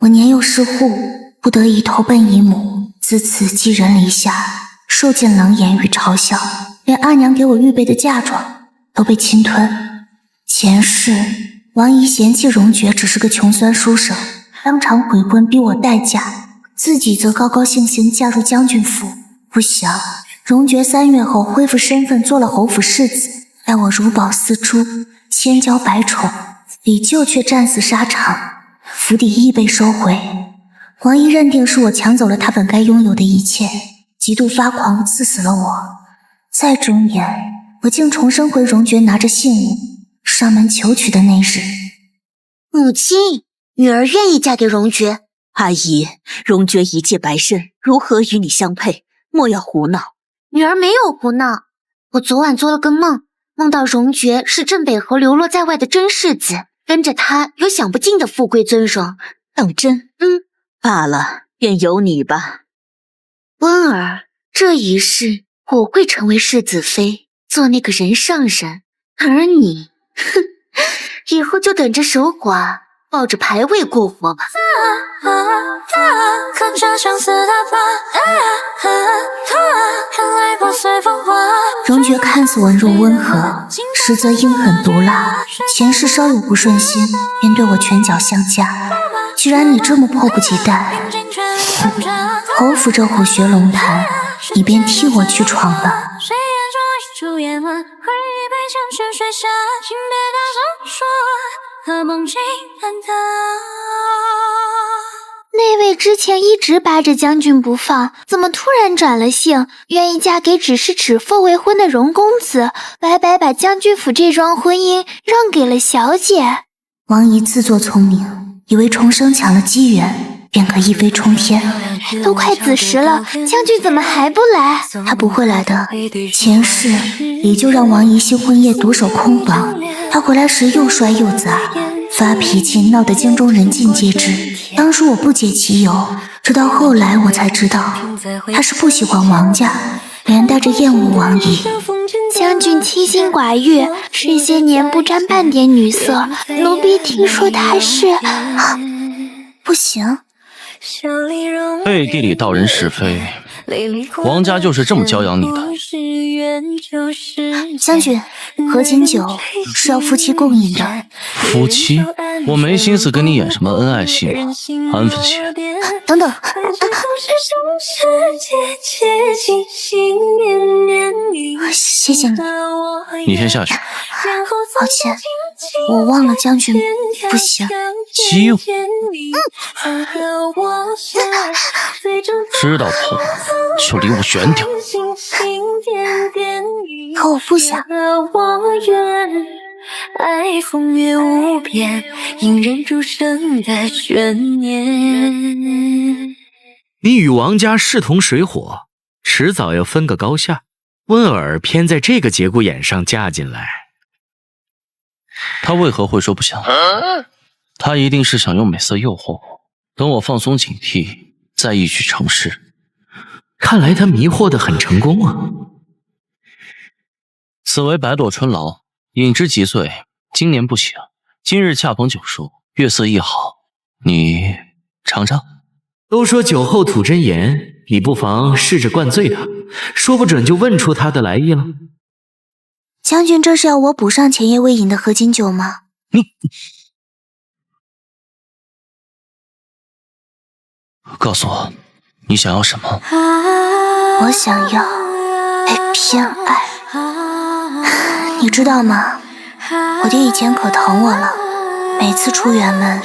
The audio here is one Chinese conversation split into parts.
我年幼失护，不得已投奔姨母，自此寄人篱下，受尽冷眼与嘲笑，连阿娘给我预备的嫁妆都被侵吞。前世王姨嫌弃荣爵只是个穷酸书生，当场悔婚逼我待嫁，自己则高高兴兴嫁入将军府。不想荣爵3月后恢复身份，做了侯府世子，待我如宝似珠，千娇百宠。李舅却战死沙场，府邸亦被收回。王姨认定是我抢走了她本该拥有的一切，极度发狂，刺死了我。再睁眼，我竟重生回荣爵拿着信物上门求娶的那日。母亲，女儿愿意嫁给荣爵。阿姨，荣爵一介白身，如何与你相配？莫要胡闹。女儿没有胡闹，我昨晚做了个梦，梦到荣爵是镇北河流落在外的真世子，跟着他有享不尽的富贵尊荣。当真？罢了，便由你吧。温儿，这一世我会成为世子妃，做那个人上人，而你，哼，以后就等着守寡，抱着牌位过活吧。荣爵看似文弱温和，实则阴狠毒辣，前世稍有不顺心，便对我拳脚相加。既然你这么迫不及待，侯府这虎穴龙潭，你便替我去闯吧。那位之前一直扒着将军不放，怎么突然转了性，愿意嫁给只是指腹未婚的荣公子，白白把将军府这桩婚姻让给了小姐？王姨自作聪明，以为重生抢了机缘，便可一飞冲天。都快子时了，将军怎么还不来？他不会来的。前世李就让王姨新婚夜独守空房，他回来时又摔又砸，发脾气闹得京中人尽皆知。当初我不解其由，直到后来我才知道，他是不喜欢王家，连带着厌恶王姨。将军清心寡欲，这些年不沾半点女色，奴婢听说他是……不行。背地里道人是非，王家就是这么教养你的。将军，合卺酒是要夫妻共饮的。夫妻？我没心思跟你演什么恩爱戏码，安分些。等等，谢谢你。你先下去。抱歉，我忘了将军不行。激我？知道错就离我远点。可我不想。爱风月无边，引人诸生的悬念。你与王家势同水火，迟早要分个高下。温儿偏在这个节骨眼上嫁进来，他为何会说不想？他一定是想用美色诱惑我，等我放松警惕，再一举成事。看来他迷惑得很成功啊。此为白落春劳，饮之即醉，今年不醒。今日恰逢酒熟，月色亦好，你尝尝。都说酒后吐真言，你不妨试着灌醉他，说不准就问出他的来意了。将军，这是要我补上前夜未饮的合卺酒吗？你告诉我，你想要什么？我想要被偏爱。你知道吗？我爹以前可疼我了，每次出远门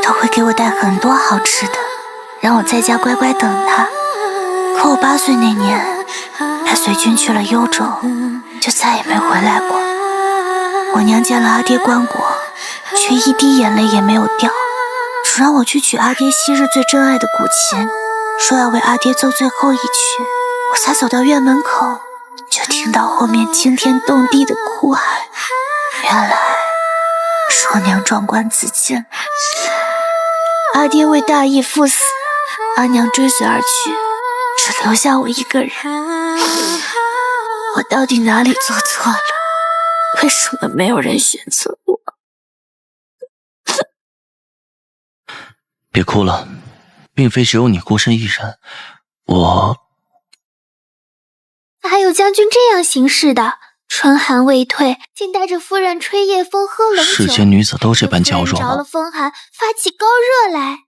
都会给我带很多好吃的，让我在家乖乖等他。可我8岁那年，他随军去了幽州，就再也没回来过。我娘见了阿爹棺椁，却一滴眼泪也没有掉，只让我去取阿爹昔日最珍爱的古琴，说要为阿爹奏最后一曲。我才走到院门口，就听到后面惊天动地的哭喊，原来是我娘壮官自尽。阿爹为大义赴死，阿娘追随而去，只留下我一个人。我到底哪里做错了？为什么没有人选择我？别哭。哭了，并非只有你孤身一人，哪有将军这样行事的？春寒未退，竟带着夫人吹夜风喝冷酒。世间女子都这般娇弱着了吗？风寒，发起高热来。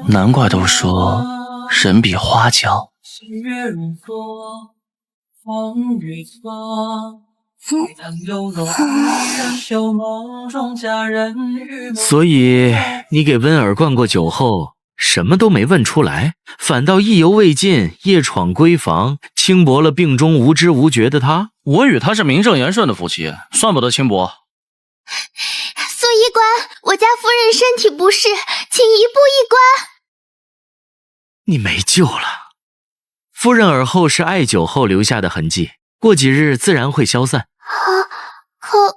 难怪都说人比花娇。所以你给温儿灌过酒后，什么都没问出来，反倒意犹未尽，夜闯闺房，轻薄了病中无知无觉的他。我与他是名正言顺的夫妻，算不得轻薄。苏医官，我家夫人身体不适，请移步一关。你没救了。夫人耳后是艾灸后留下的痕迹，过几日自然会消散。可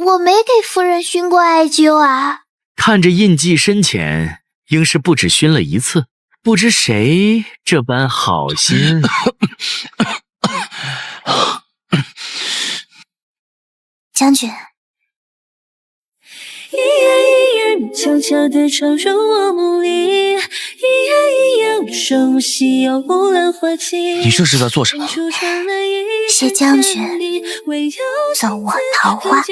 我没给夫人熏过艾灸啊。看着印记深浅，应是不止熏了一次。不知谁这般好心。将军，一言一言悄悄地闯入我梦里，一样一样熟悉又无人怀起。你这是在做什么？谢将军，赠我桃花。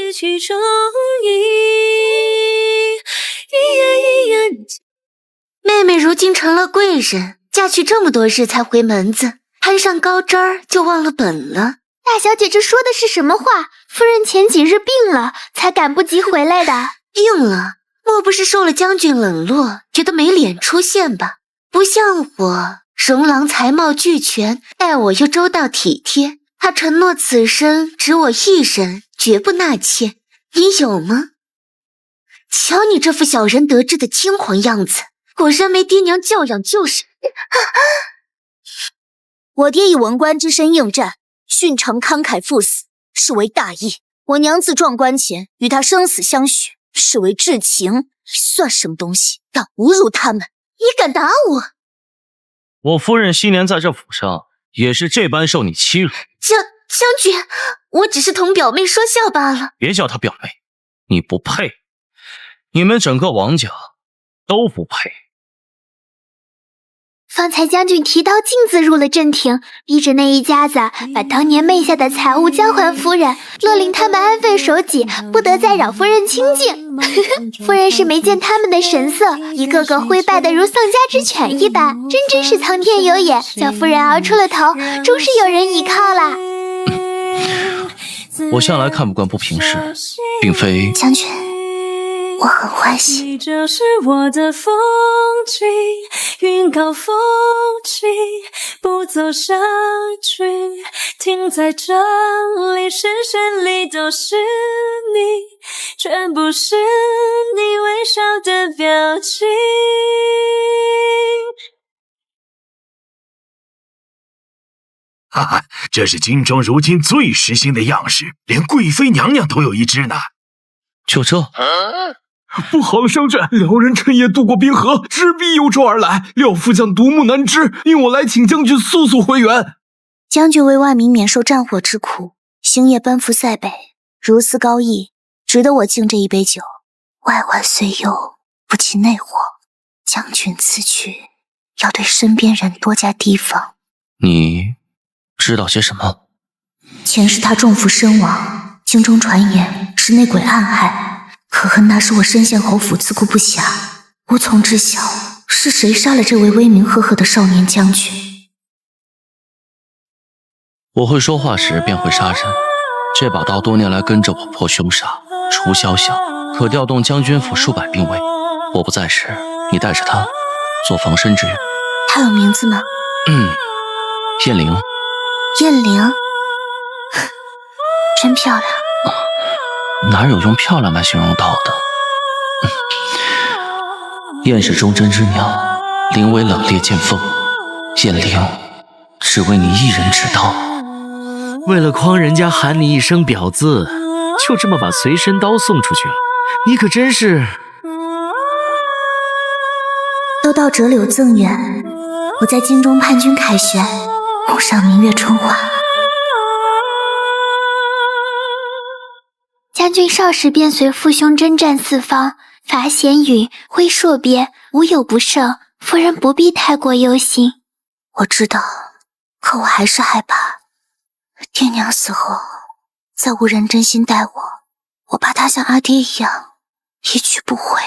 妹妹如今成了贵人，嫁去这么多日才回门子，攀上高枝儿就忘了本了。大小姐这说的是什么话？夫人前几日病了，才赶不及回来的。病了，莫不是受了将军冷落，觉得没脸出现吧？不像我，容郎才貌俱全，待我又周到体贴。他承诺此生只我一人，绝不纳妾。你有吗？瞧你这副小人得志的惊狂样子，果然没爹娘教养就是。我爹以文官之身应战，殉城慷慨赴死，是为大义。我娘自撞棺前与他生死相许，是为至情。你算什么东西，敢侮辱他们？你敢打我？我夫人昔年在这府上也是这般受你欺辱。将军，我只是同表妹说笑罢了。别叫她表妹，你不配，你们整个王家都不配。方才将军提刀径自入了正庭，逼着那一家子把当年昧下的财物交还夫人，勒令他们安分守己，不得再扰夫人清静。夫人是没见他们的神色，一个个灰败得如丧家之犬一般，真是苍天有眼，叫夫人熬出了头，终是有人倚靠了。我向来看不惯不平事，并非将军，我很欢喜。你就是我的风景，云高风轻，不走下去，停在这里，视线里都是你，全部是你微笑的表情。哈哈，这是金庄如今最时兴的样式，连贵妃娘娘都有一只呢。就这？不好了，商战！辽人趁夜渡过冰河，直逼幽州而来。廖副将独木难支，令我来请将军速速回援。将军为万民免受战火之苦，星夜奔赴塞北，如斯高义，值得我敬这一杯酒。外患虽有，不起内火。将军此去，要对身边人多加提防。你知道些什么？前世他中伏身亡，京中传言是内鬼暗害，可恨那是我身陷侯府，自顾不暇，无从知晓是谁杀了这位威名赫赫的少年将军。我会说话时便会杀人，这把刀多年来跟着我破凶杀除宵小，可调动将军府数百兵卫。我不在时，你带着他做防身之用。他有名字吗？燕玲。燕玲，真漂亮。哪有用漂亮来形容到的？燕是忠贞之娘，玲为冷冽剑锋。燕玲，只为你一人执刀。为了诓人家喊你一声婊子，就这么把随身刀送出去了，你可真是……都到折柳赠远，我在京中叛军凯旋，共赏明月春华。将军少时便随父兄征战四方，伐咸允、挥朔边，无有不胜。夫人不必太过忧心。我知道，可我还是害怕。爹娘死后，再无人真心待我，我怕他像阿爹一样一去不回。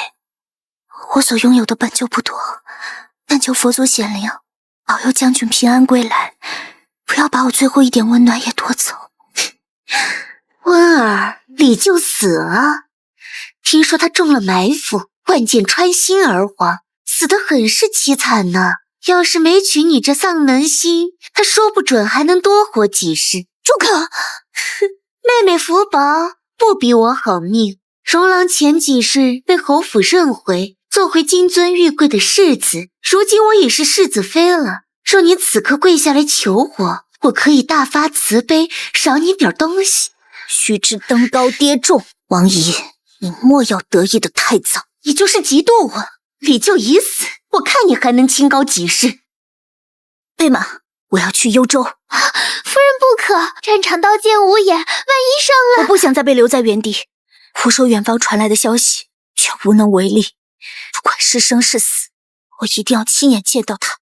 我所拥有的本就不多，但求佛祖显灵，保佑将军平安归来，不要把我最后一点温暖也夺走。温儿，李就死了，听说他中了埋伏，万箭穿心而亡，死得很是凄惨呢。要是没娶你这丧能星，他说不准还能多活几世。住口！妹妹福宝不比我好命，荣郎前几世被侯府认回，做回金尊玉贵的世子。如今我已是世子妃了，若你此刻跪下来求我，我可以大发慈悲，赏你点东西。须知登高跌重，王姨，你莫要得意的太早。你就是嫉妒我，李就已死，我看你还能清高几世。备马，我要去幽州。夫人不可，战场刀剑无眼，万一伤了……我不想再被留在原地。胡说远方传来的消息，却无能为力。不管是生是死，我一定要亲眼见到他。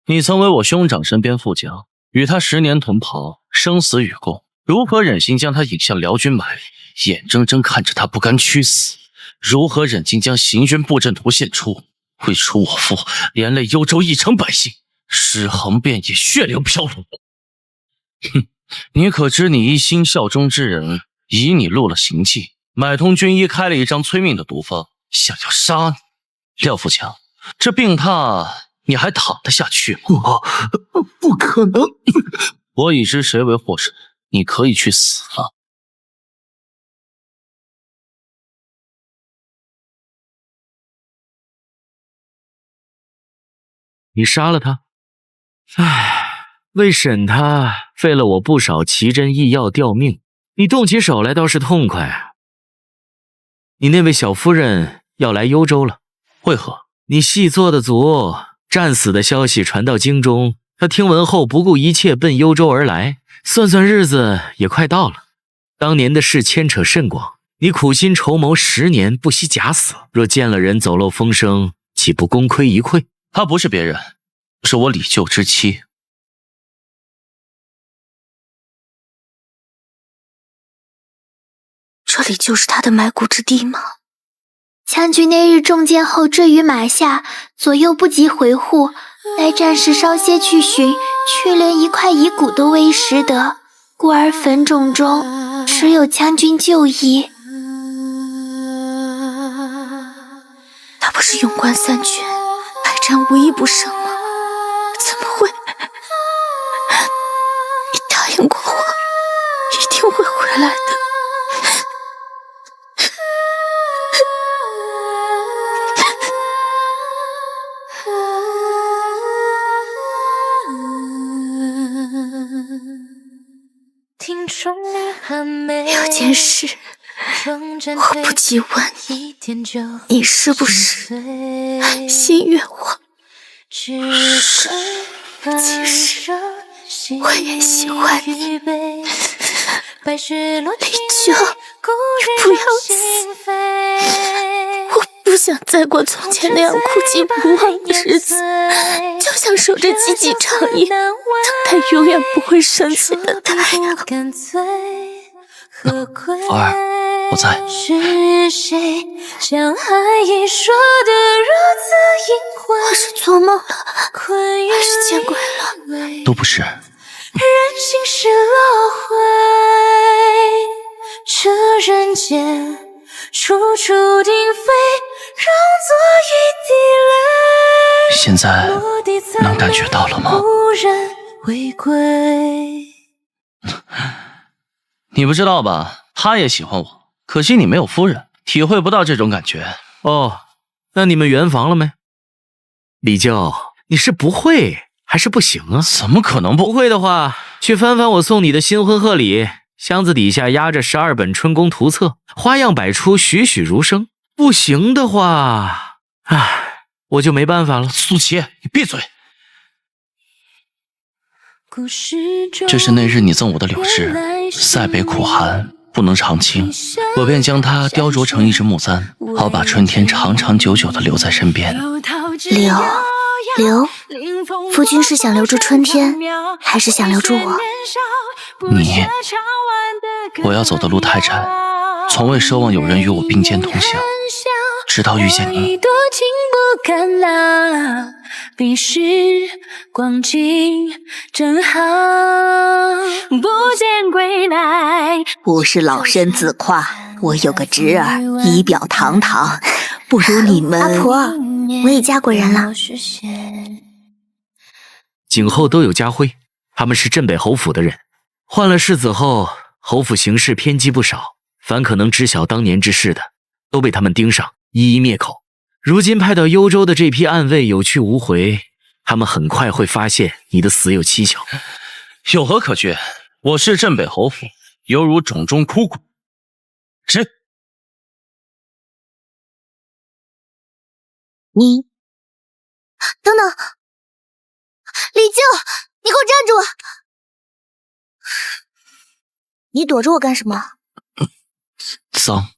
你曾为我兄长身边副将，与他10年同袍，生死与共，如何忍心将他引向辽军埋里，眼睁睁看着他不甘屈死？如何忍心将行军布阵图献出，会出我父，连累幽州一城百姓，尸横遍野，血流飘零？哼，你可知你一心效忠之人，以你录了行迹，买通军医开了一张催命的毒方，想要杀你。廖富强，这病榻你还躺得下去吗？不可能！我已知谁为祸首，你可以去死了。你杀了他？唉，为审他，费了我不少奇珍异药吊命。你动起手来倒是痛快啊！你那位小夫人要来幽州了，为何？你细作的足，战死的消息传到京中，他听闻后不顾一切奔幽州而来。算算日子也快到了。当年的事牵扯甚广，你苦心筹谋10年，不惜假死。若见了人走漏风声，岂不功亏一篑？她不是别人，是我李舅之妻。这里就是他的埋骨之地吗？将军那日中箭后坠于马下，左右不及回护，待战士稍些去寻，却连一块遗骨都未拾得，故而坟冢中只有将军旧衣。他不是勇冠3军，百战无一不胜吗？怎么会？你答应过我，一定会回来的。有件事我不及问你，你是不是心悦我？其实我也喜欢你，李秋，你不要死！我不想再过从前那样孤寂不忘的日子，就想守着几几长夜，等待永远不会升起的太阳。宝儿，我在。是谁将爱意说得如此隐晦？我是做梦了，还是见鬼了？都不是。人心是轮回，这人间处处定非，让作一滴泪。现在能感觉到了吗？无人回归。你不知道吧？他也喜欢我，可惜你没有夫人，体会不到这种感觉。哦，那你们圆房了没？李舅，你是不会还是不行啊？怎么可能不？不会的话，去翻翻我送你的新婚贺礼，箱子底下压着12本春宫图册，花样百出，栩栩如生。不行的话，唉，我就没办法了。苏琪，你闭嘴！这是那日你赠我的柳枝，塞北苦寒，不能常青，我便将它雕琢成一只木簪，好把春天长长久久地留在身边。留，夫君是想留住春天，还是想留住我？你，我要走的路太窄，从未奢望有人与我并肩同行，直到遇见你。彼时光景正好，不见归来。不是老身自夸，我有个侄儿，仪表堂堂，不如你们。阿婆，我也嫁过人了。景后都有家徽，他们是镇北侯府的人。换了世子后，侯府行事偏激不少，凡可能知晓当年之事的，都被他们盯上，一一灭口。如今派到幽州的这批暗卫有去无回，他们很快会发现你的死有蹊跷。有何可惧？我是镇北侯府，犹如冢中枯骨。是。你，等等，李靖，你给我站住！你躲着我干什么？脏。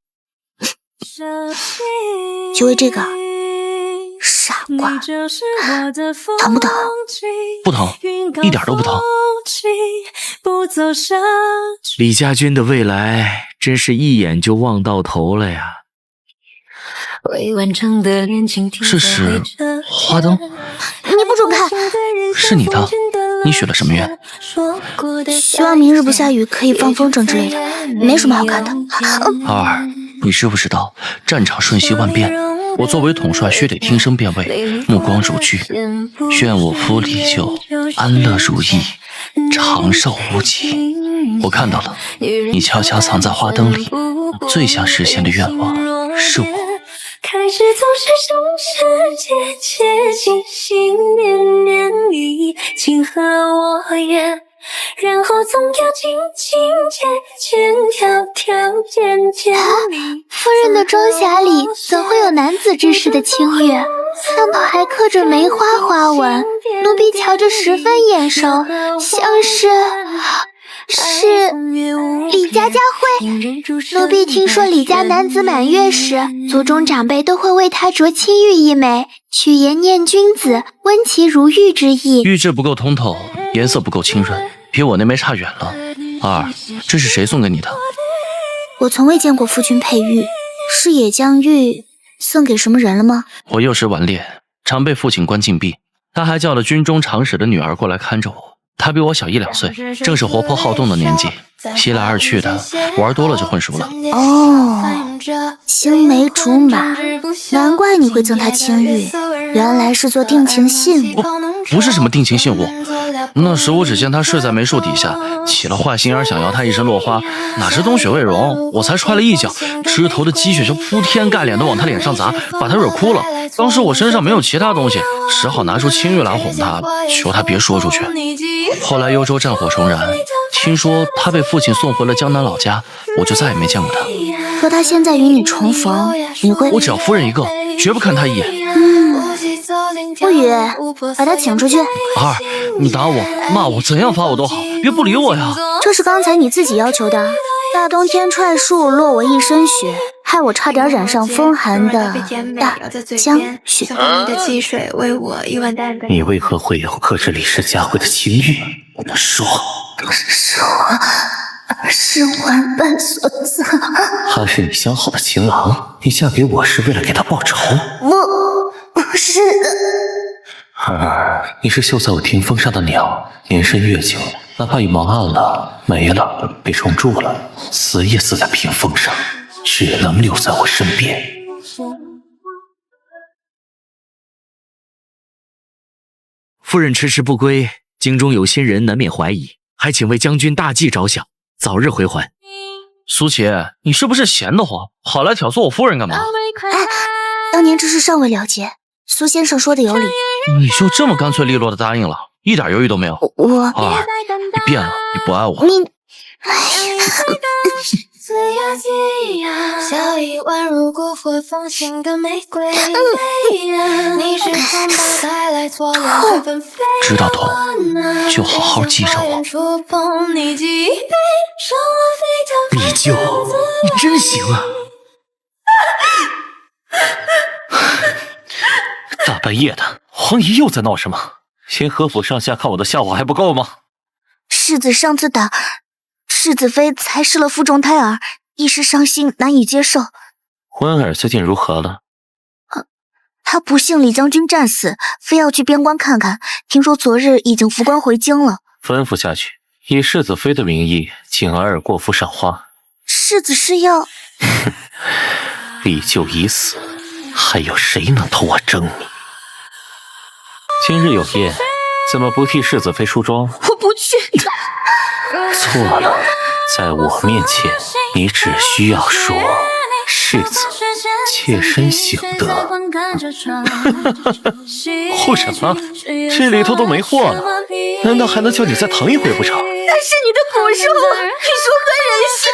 就为这个，傻瓜，疼不疼？不疼，一点都不疼。李家军的未来真是一眼就望到头了呀！这是花灯，你不准看！是你的，你许了什么愿？希望明日不下雨，可以放风筝之类的，没什么好看的。二，你知不知道战场瞬息万变，我作为统帅须得听声辨位，目光如炬，愿我夫李就安乐如意，长寿无疾。我看到了，你悄悄藏在花灯里，最想实现的愿望是我。开始总是手持节切心心念念你情和我愿，然后总要轻轻渐渐迢迢渐渐夫人的妆匣里怎会有男子之事的清月？上头还刻着梅花花纹，奴婢瞧着十分眼熟，像是李家家徽。奴婢听说李家男子满月时，族中长辈都会为他着青玉一枚，取言念君子，温其如玉之意。玉质不够通透，颜色不够清润，比我那枚差远了。二，这是谁送给你的？我从未见过夫君佩玉，是也将玉送给什么人了吗？我幼时顽劣，常被父亲关禁闭，他还叫了军中常使的女儿过来看着我。他比我小1、2岁，正是活泼好动的年纪，一来二去的，玩多了就混熟了。哦，青梅竹马，难怪你会赠他青玉，原来是做定情信物。不是什么定情信物，那时我只见他睡在梅树底下，起了坏心眼，想要他一身落花，哪知冬雪未融，我才踹了一脚，枝头的积雪就铺天盖脸的往他脸上砸，把他惹哭了。当时我身上没有其他东西，只好拿出青玉来哄他，求他别说出去。后来幽州战火重燃，听说他被父亲送回了江南老家，我就再也没见过他。若他现在与你重逢，你会？我只要夫人一个，绝不看他一眼。不语，把他请出去。二，你打我骂我怎样罚我都好，别不理我呀。这是刚才你自己要求的。大冬天踹树落我一身血，害我差点染上风寒的大江雪。你为何会有刻着李氏家徽的青玉？说，是万般所赐。他是你相好的情郎，你嫁给我是为了给他报仇？不是的。儿，你是绣在我屏风上的鸟，年深月久，哪怕羽毛暗了、没了、被虫蛀了，死也死在屏风上，只能留在我身边。夫人迟迟不归，京中有心人难免怀疑，还请为将军大计着想，早日回还。苏琪，你是不是闲得慌，跑来挑唆我夫人干嘛？当年之事尚未了结，苏先生说的有理。你就这么干脆利落的答应了，一点犹豫都没有？我二，你变了，你不爱我。你，笑意宛如蛊惑芳心的玫瑰，你是风暴带来错乱纷飞。知道痛，就好好记着我。李舅，你真行啊！大半夜的，黄姨又在闹什么？嫌何府上下看我的笑话还不够吗？世子上次打世子妃才失了腹中胎儿，一时伤心难以接受。温儿最近如何了？他不幸李将军战死，非要去边关看看。听说昨日已经扶棺回京了。吩咐下去，以世子妃的名义请儿儿过府赏花。世子是要……李舅已死，还有谁能同我争你？今日有宴，怎么不替世子妃梳妆？我不去。错了，在我面前，你只需要说“世子，妾身省得”。护什么？这里头都没货了，难道还能叫你再疼一回不成？那是你的骨肉啊，你如何忍心？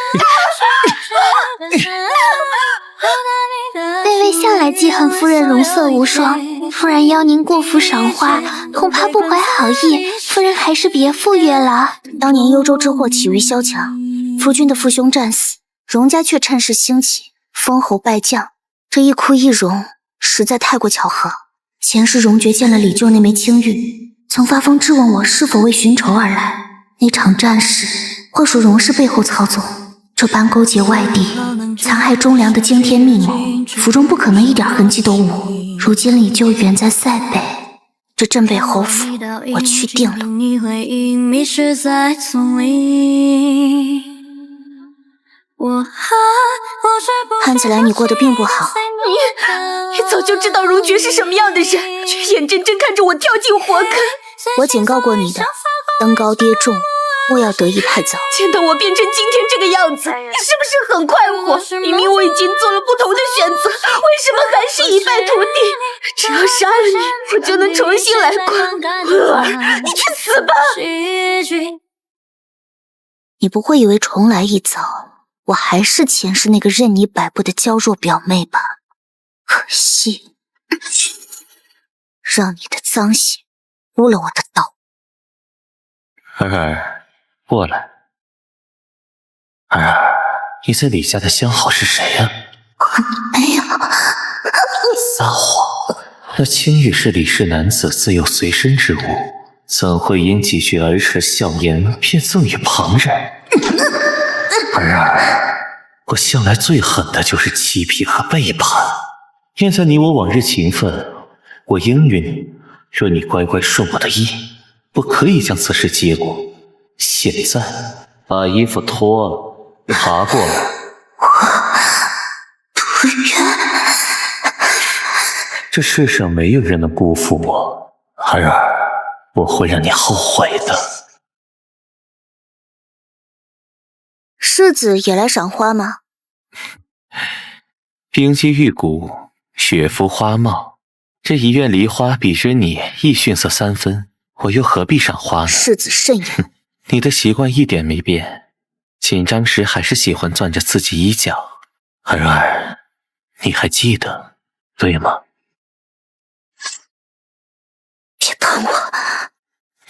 那位向来记恨夫人容色无双，夫人邀您过府赏花，恐怕不怀好意，夫人还是别赴约了。当年幽州之祸起于萧墙，夫君的父兄战死，容家却趁势兴起，封侯拜将，这一哭一荣实在太过巧合。前世容爵见了李舅那枚青玉，曾发疯质问我是否为寻仇而来。那场战事，或属容氏背后操纵，这般勾结外地，残害忠良的惊天密谋，府中不可能一点痕迹都无。如今李舅远在塞北，这镇北侯府我去定了。看起来你过得并不好。你早就知道容爵是什么样的人，却眼睁睁看着我跳进火坑。我警告过你的，登高跌重，莫要得意太早。见到我变成今天这个样子，你是不是很快活？明明我已经做了不同的选择，为什么还是一败涂地？只要杀了你，我就能重新来过。温儿，你去死吧！你不会以为重来一遭，我还是前世那个任你摆布的娇弱表妹吧？可惜，让你的脏血污了我的道。儿儿，过来。儿儿，你在李家的相好是谁呀？没有。撒谎！那青玉是李氏男子自幼随身之物，怎会因几句儿时笑言便赠与旁人？儿儿，我向来最恨的就是欺骗和背叛。念在你我往日情分，我应允你，若你乖乖顺我的意，我可以将此事接过。现在把衣服脱了，爬过来。不愿。这世上没有人能辜负我，儿儿，我会让你后悔的。世子也来赏花吗？冰肌玉骨，雪肤花貌，这一院梨花比之你亦逊色3分，我又何必赏花呢？世子慎言。你的习惯一点没变，紧张时还是喜欢攥着自己衣角。儿儿，你还记得，对吗？别碰我！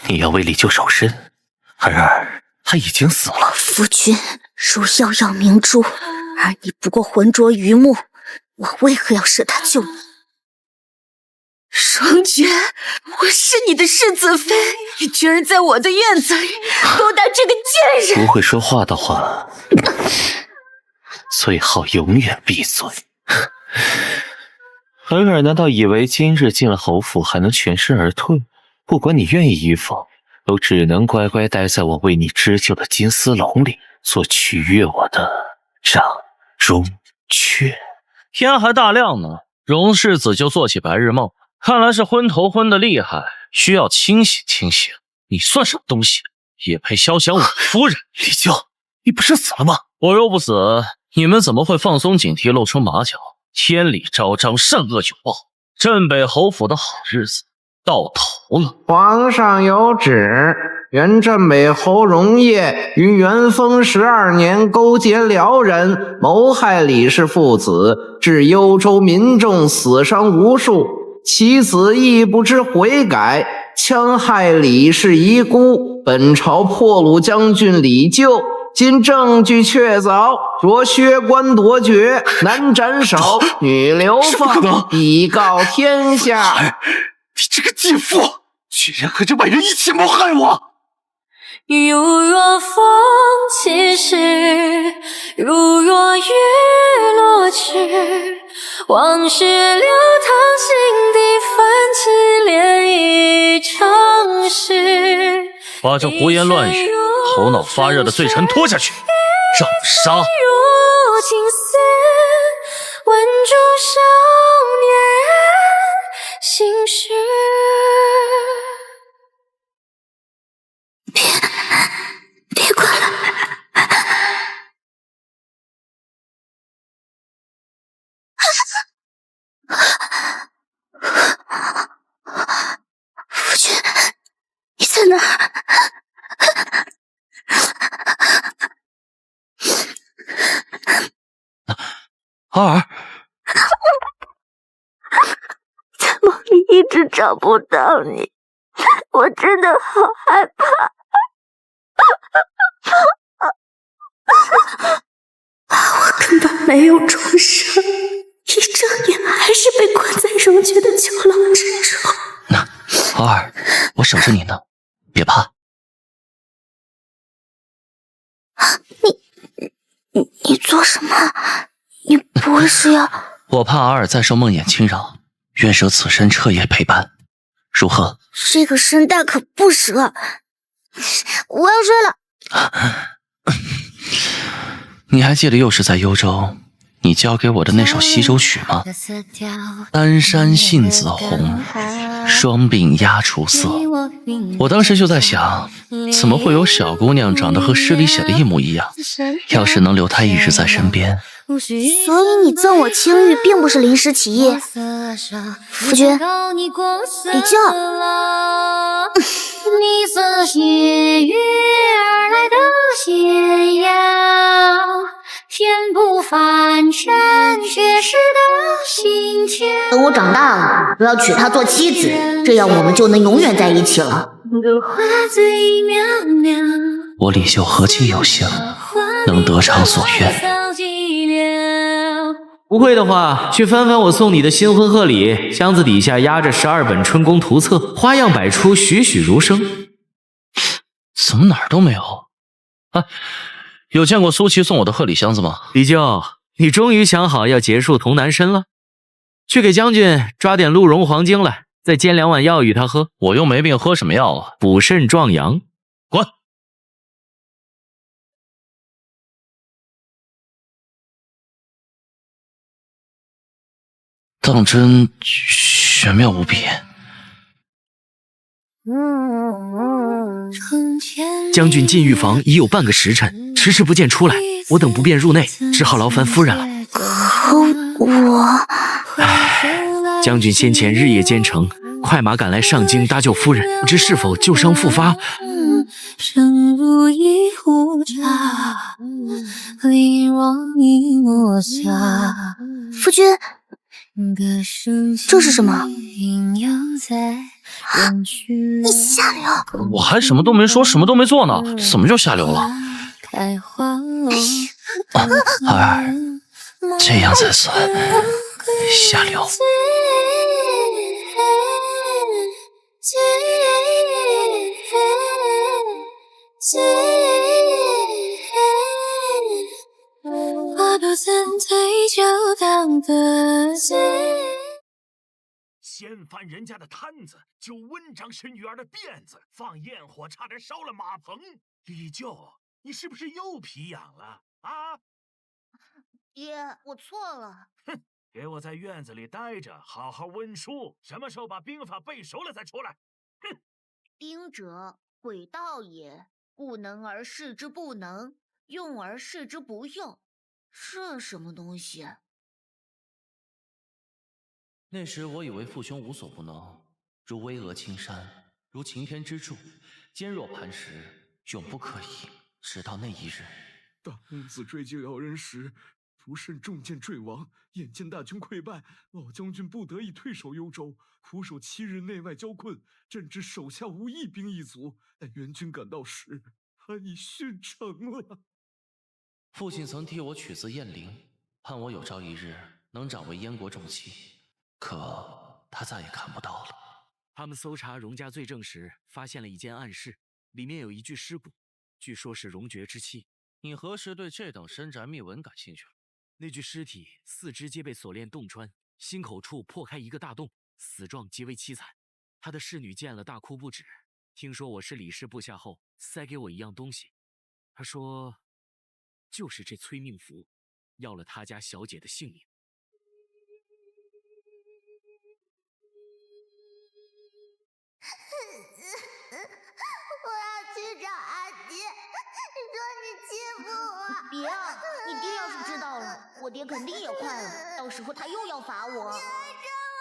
你要为李舅守身，儿儿，他已经死了。夫君如耀耀明珠，而你不过浑浊榆木，我为何要舍他救你？双绝，我是你的世子妃，你居然在我的院子里勾搭这个贱人！不会说话的话，最好永远闭嘴。儿儿难道以为今日进了侯府还能全身而退？不管你愿意与否，都只能乖乖待在我为你织就的金丝笼里，做取悦我的掌中雀。天还大亮呢，容世子就做起白日梦，看来是昏头昏的厉害，需要清醒清醒。你算什么东西，也配肖想我夫人？李舅，你不是死了吗？我若不死，你们怎么会放松警惕，露出马脚？天理昭彰，善恶有报，镇北侯府的好日子到头了。皇上有旨，原镇北侯荣业于元丰12年勾结辽人，谋害李氏父子，致幽州民众死伤无数，其子亦不知悔改，戕害李氏遗孤。本朝破虏将军李咎，今证据确凿，着削官夺爵，男斩首，女流放，以告天下。你这个贱妇，居然和这外人一起谋害我！如若风起时，如若雨落时，往事流淌心底，泛起涟漪成诗。把这胡言乱语、头脑发热的罪臣拖下去，让杀！如青丝，问诸少年心事。别过来！夫君，你在哪儿？儿，在梦里一直找不到你，我真的好害怕。我根本没有重生，一睁眼还是被关在荣爵的囚牢之中。儿，我守着你呢，别怕。你做什么？你不会是要……我怕阿尔再受梦魇侵扰，愿舍此身彻夜陪伴，如何？这个身大可不舍。我要睡了。你还记得幼时在幽州，你教给我的那首西洲曲吗？丹山杏子红，双鬓鸦雏色。我当时就在想，怎么会有小姑娘长得和诗里写的一模一样？要是能留她一直在身边。所以你赠我青玉，并不是临时起意。夫君，李咎。你似斜月而来的斜阳，天不凡尘，却是的心跳。等我长大了，我要娶她做妻子，这样我们就能永远在一起了。我李秀何其有幸，能得偿所愿。不会的话，去翻翻我送你的新婚贺礼，箱子底下压着12本春宫图册，花样百出，栩栩如生。怎么哪儿都没有？啊，有见过苏琪送我的贺礼箱子吗？李咎，你终于想好要结束童男身了？去给将军抓点鹿茸黄精来，再煎2碗药与他喝。我又没病，喝什么药啊？补肾壮阳。滚！当真玄妙无比。将军进御房已有半个时辰，迟迟不见出来，我等不便入内，只好劳烦夫人了。可我……将军先前日夜兼程，快马赶来上京搭救夫人，不知是否旧伤复发。生如一壶茶，离若一抹霞。夫君，这是什么？你下流！我还什么都没说，什么都没做呢，怎么就下流了？儿，这样才算下流。掀翻人家的摊子，就温长身女儿的辫子，放焰火，差点烧了马棚。李咎，你是不是又皮痒了啊？爷，我错了。哼，给我在院子里待着，好好温书。什么时候把兵法背熟了再出来？哼！兵者，诡道也。故能而示之不能，用而示之不用。这什么东西？那时我以为父兄无所不能，如巍峨青山，如擎天之柱，坚若磐石，永不可移，直到那一日。大公子追击辽人时，不慎中箭坠亡，眼见大军溃败，老将军不得已退守幽州，苦守7日，内外交困，朕知手下无一兵一卒。待援军赶到时，他已殉城了。父亲曾替我取自燕陵，盼我有朝一日能长为燕国重器，可他再也看不到了。他们搜查荣家罪证时，发现了一间暗室，里面有一具尸骨，据说是荣爵之妻。你何时对这等深宅秘闻感兴趣了？那具尸体四肢皆被锁链洞穿，心口处破开一个大洞，死状极为凄惨。他的侍女见了大哭不止，听说我是李氏部下后，塞给我一样东西。他说就是这催命符，要了他家小姐的性命。我要去找阿爹，说你欺负我。别啊！你爹要是知道了，我爹肯定也坏了，到时候他又要罚我。你还占我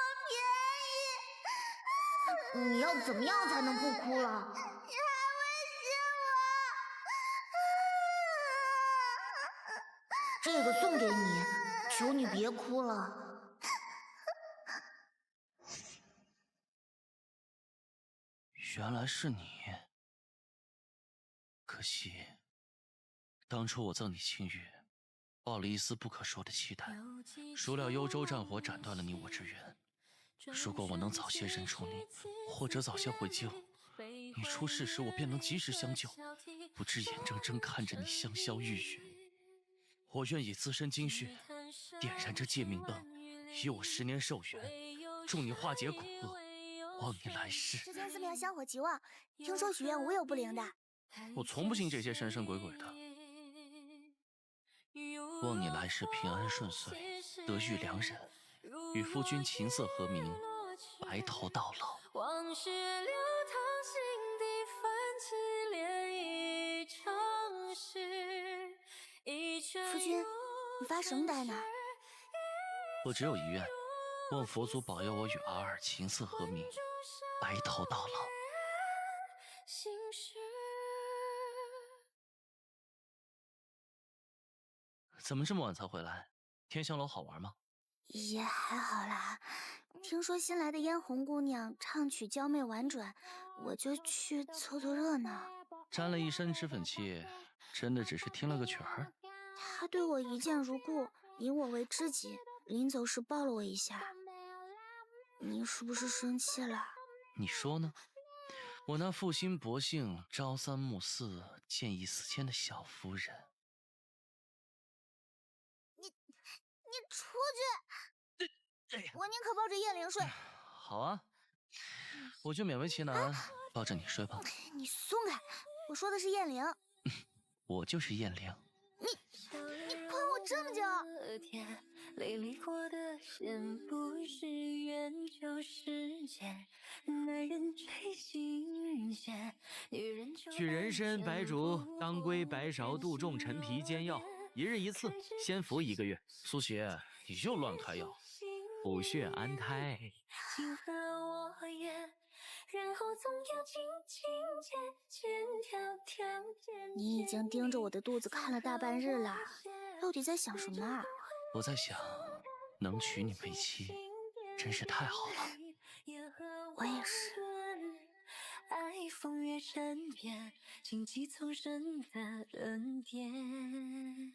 便宜！你要怎么样才能不哭了？你还威胁我！这个送给你，求你别哭了。原来是你，可惜当初我赠你青玉，抱了一丝不可说的期待，孰料幽州战火斩断了你我之缘。如果我能早些认出你，或者早些回救，你出事时我便能及时相救，不至眼睁睁看着你香消玉殒。我愿以自身精血点燃这借命灯，以我10年寿元，助你化解苦厄，望你来世。之前寺庙香火极旺，听说许愿无有不灵的。我从不信这些神神鬼鬼的。望你来世平安顺遂，得遇良人，与夫君琴瑟和鸣，白头到老。往事流淌心底，泛起涟漪，城市一圈。夫君，你发什么呆呢？我只有一愿，望佛祖保佑我与阿尔琴瑟和鸣，白头到老。怎么这么晚才回来？天香楼好玩吗？也还好啦。听说新来的嫣红姑娘唱曲娇媚婉转，我就去凑凑热闹。沾了一身脂粉气，真的只是听了个曲儿？她对我一见如故，以我为知己，临走时抱了我一下。你是不是生气了？你说呢？我那负心薄幸、朝三暮四、见异思迁的小夫人。你出去！我宁可抱着燕玲睡。好啊，我就勉为其难，抱着你睡吧。你松开，我说的是燕玲。我就是燕玲。你管我这么久？泪里过的线不是缘就是劫，男人追心弦，女人就取人参、白术、当归、白芍、杜仲、陈皮、煎药，1日1次，先服1个月。苏邪，你又乱开药。补血安胎。情和我愿，然后总要轻轻千条件。你已经盯着我的肚子看了大半日了，到底在想什么啊？我在想，能娶你为妻，真是太好了。我也是。爱风月善变，荆棘丛生的人间。